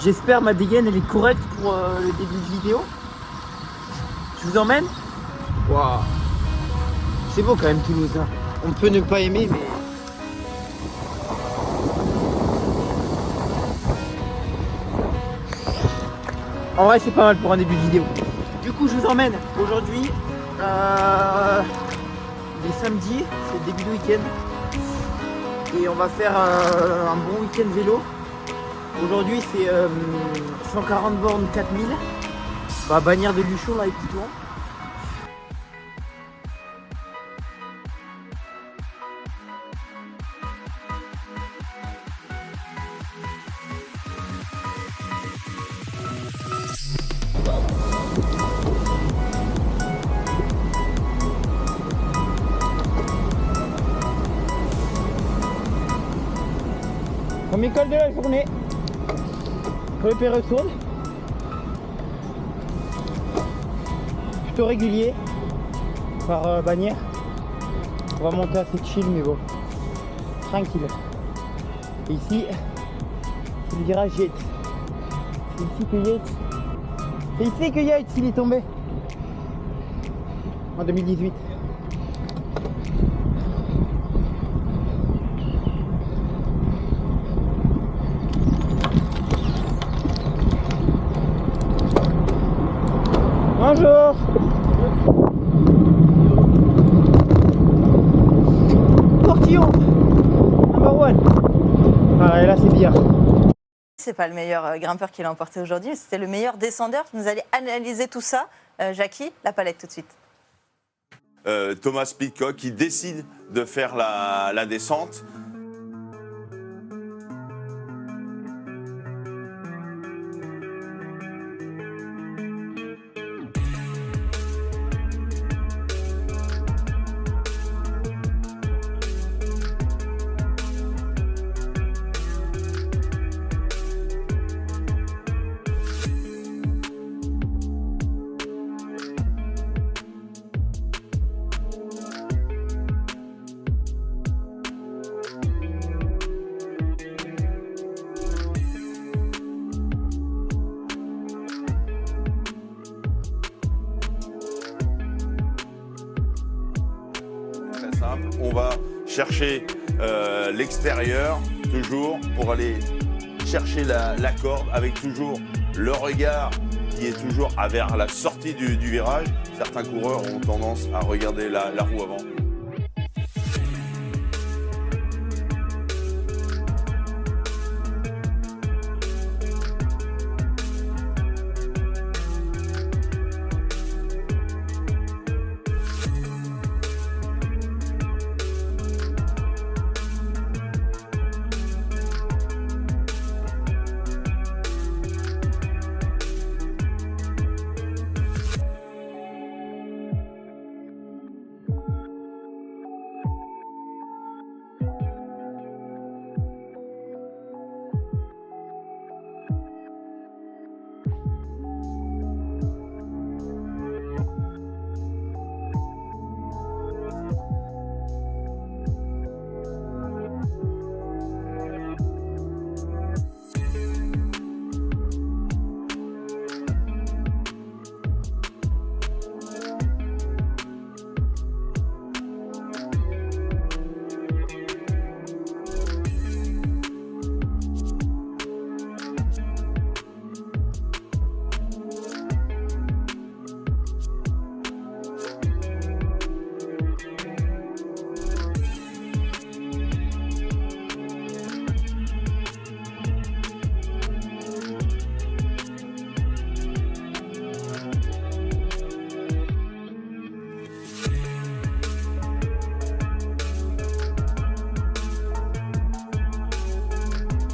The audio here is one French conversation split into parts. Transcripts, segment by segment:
J'espère ma dégaine elle est correcte pour le début de vidéo. Je vous emmène. Waouh. C'est beau quand même Toulouse. Hein. On peut ne pas aimer mais... En vrai c'est pas mal pour un début de vidéo. Du coup je vous emmène aujourd'hui. Les samedis, c'est le début de week-end. Et on va faire un bon week-end vélo. Aujourd'hui c'est 140 bornes 4000. On va Bagnères de Luchon là les petits tours. Premier col de la journée. Pour le Péressourde. Plutôt régulier. Par Bagnères. On va monter assez chill mais bon. Tranquille. Et ici, c'est le virage Yates. C'est ici que Yates. C'est ici que Yates il est tombé. En 2018. Bonjour. Portillon. Number one. Ah, et là c'est bien. C'est pas le meilleur grimpeur qui l'a emporté aujourd'hui, mais c'était le meilleur descendeur. Vous allez analyser tout ça. Jackie, la palette tout de suite. Thomas Pidcock qui décide de faire la descente. On va chercher l'extérieur toujours pour aller chercher la corde avec toujours le regard qui est toujours vers la sortie du virage. Certains coureurs ont tendance à regarder la roue avant.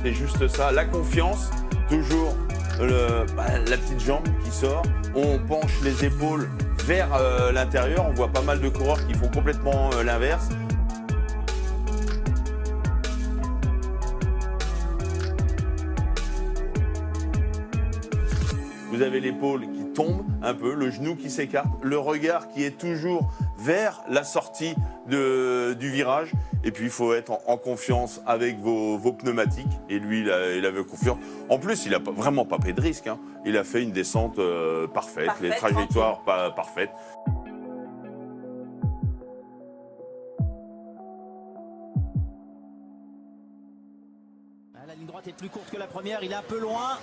C'est juste ça, la confiance, toujours la petite jambe qui sort. On penche les épaules vers l'intérieur. On voit pas mal de coureurs qui font complètement l'inverse. Vous avez l'épaule qui tombe un peu, le genou qui s'écarte, le regard qui est toujours vers la sortie du virage. Et puis, il faut être en confiance avec vos pneumatiques. Et lui, il avait confiance. En plus, il n'a vraiment pas pris de risque. Hein. Il a fait une descente parfaite, les trajectoires parfaites. La ligne droite est plus courte que la première, il est un peu loin.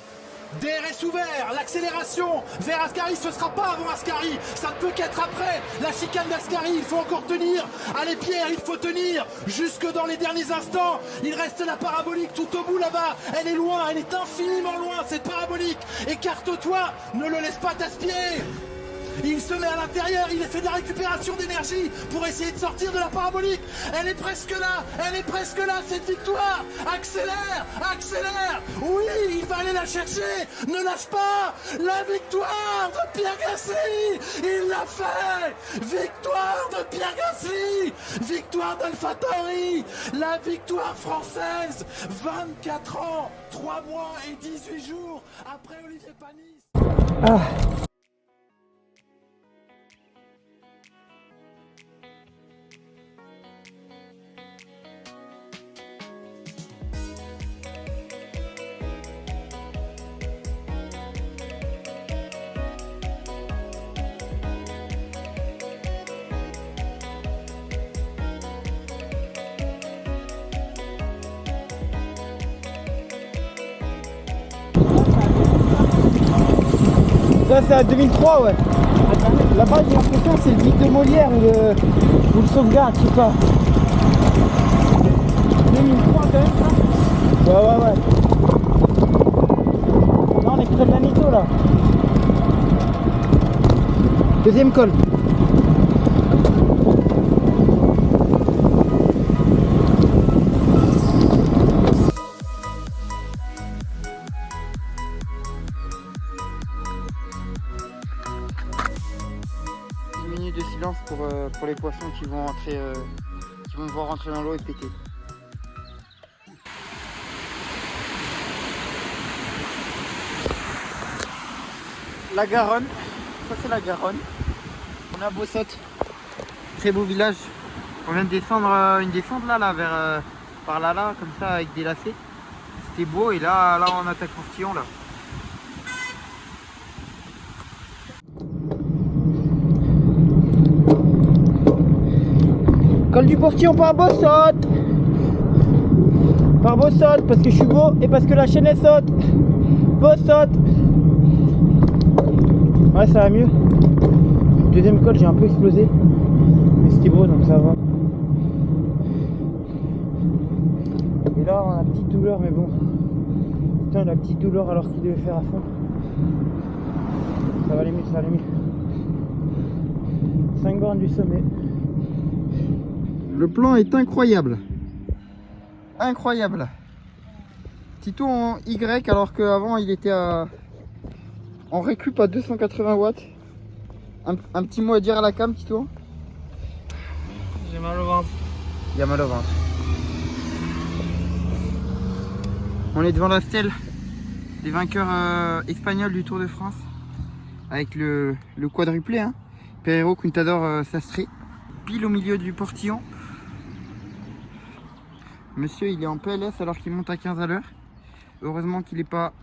DRS ouvert, l'accélération vers Ascari, ce sera pas avant Ascari, ça ne peut qu'être après. La chicane d'Ascari, il faut encore tenir. Allez Pierre, il faut tenir jusque dans les derniers instants. Il reste la parabolique tout au bout là-bas. Elle est loin, elle est infiniment loin cette parabolique. Écarte-toi, ne le laisse pas t'aspirer. Il se met à l'intérieur, il fait de la récupération d'énergie pour essayer de sortir de la parabolique. Elle est presque là, cette victoire. Accélère, accélère. Oui, il va aller la chercher. Ne lâche pas. La victoire de Pierre Gasly. Il l'a fait. Victoire de Pierre Gasly. Victoire d'AlphaTauri. La victoire française. 24 ans, 3 mois et 18 jours après Olivier Panis. Ça c'est à 2003 ouais. Là-bas j'ai l'impression que c'est le mythe de Molière ou le sauvegarde, je sais pas. 2003 quand même ça. Ouais. Là on est près de la Nito là. Deuxième col. De silence pour les poissons qui vont entrer, qui vont devoir rentrer dans l'eau et péter. La Garonne, ça c'est la Garonne. On est à Bossotte, très beau village. On vient de descendre une descente là vers par là comme ça avec des lacets. C'était beau et là on attaque Portillon là. Col du Portillon par Bossotte. Par Bossotte parce que je suis beau et parce que la chaîne est saute. Bossotte. Ouais ça va mieux. Deuxième col j'ai un peu explosé. Mais c'était beau donc ça va. Et là on a une petite douleur mais bon. Putain la petite douleur alors qu'il devait faire à fond. Ça va aller mieux, ça va aller mieux. 5 bornes du sommet. Le plan est incroyable. Incroyable. Tito en Y alors qu'avant il était en récup à 280 watts. Un petit mot à dire à la cam, Tito? J'ai mal au ventre. Il y a mal au ventre. On est devant la stèle des vainqueurs espagnols du Tour de France. Avec le quadruplé, hein. Pereiro, Contador, Sastre. Pile au milieu du portillon. Monsieur il est en PLS alors qu'il monte à 15 à l'heure. Heureusement qu'il n'est pas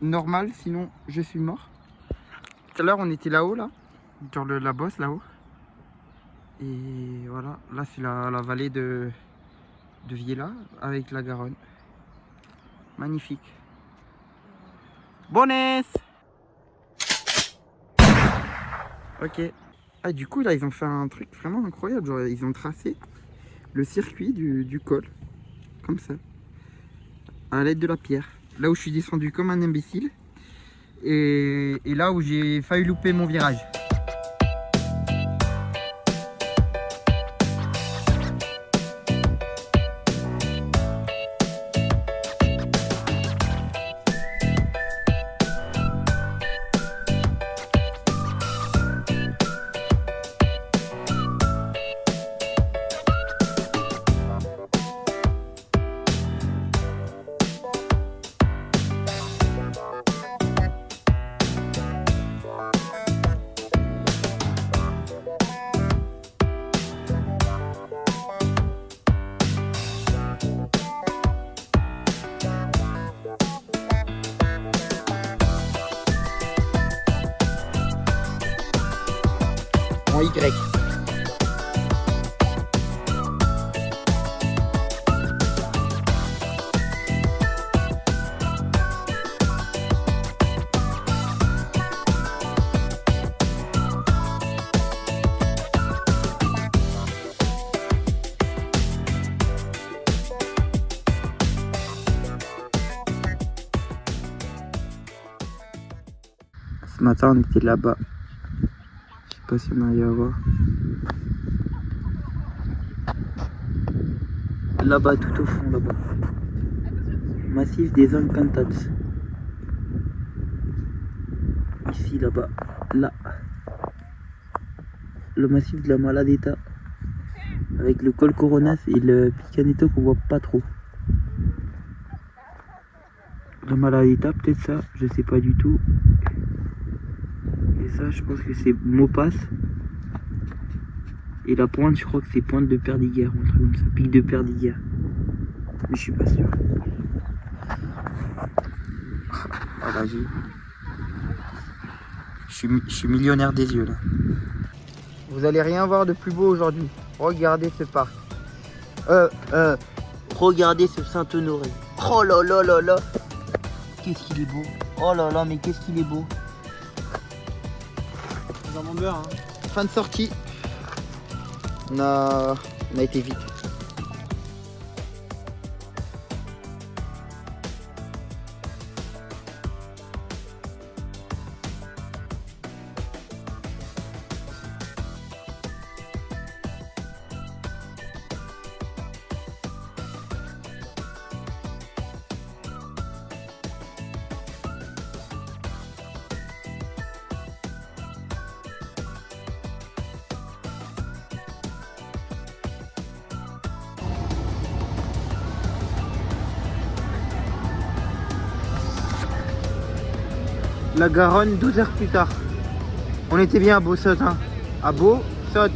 normal, sinon je suis mort. Tout à l'heure on était là-haut là, sur la bosse là-haut. Et voilà, là c'est la vallée de Viella avec la Garonne. Magnifique. Bonnes. Ok. Ah du coup là ils ont fait un truc vraiment incroyable, genre ils ont tracé le circuit du col, comme ça, à l'aide de la pierre. Là où je suis descendu comme un imbécile, et là où j'ai failli louper mon virage. Y. Ce matin on était là-bas. Je sais pas si on arrive à voir. Là-bas, tout au fond, là-bas. Massif des Encantados. Ici, là-bas. Là. Le massif de la Maladeta. Avec le col Coronas et le Picaneto qu'on voit pas trop. La Maladeta, peut-être ça, je sais pas du tout. Et ça, je pense que c'est Mopas. Et la pointe, je crois que c'est pointe de Perdiguère, ou un truc comme ça, pic de Perdiguère. Mais je suis pas sûr. Ah bah je suis millionnaire des yeux là. Vous allez rien voir de plus beau aujourd'hui. Regardez ce parc. Regardez ce Saint-Honoré. Oh là là là là. Qu'est-ce qu'il est beau. Oh là là, mais qu'est-ce qu'il est beau. Dans mon beurre, hein. Fin de sortie. On a été vite. La Garonne, 12 heures plus tard. On était bien à Beau-Saut, hein. À Beau-Saut.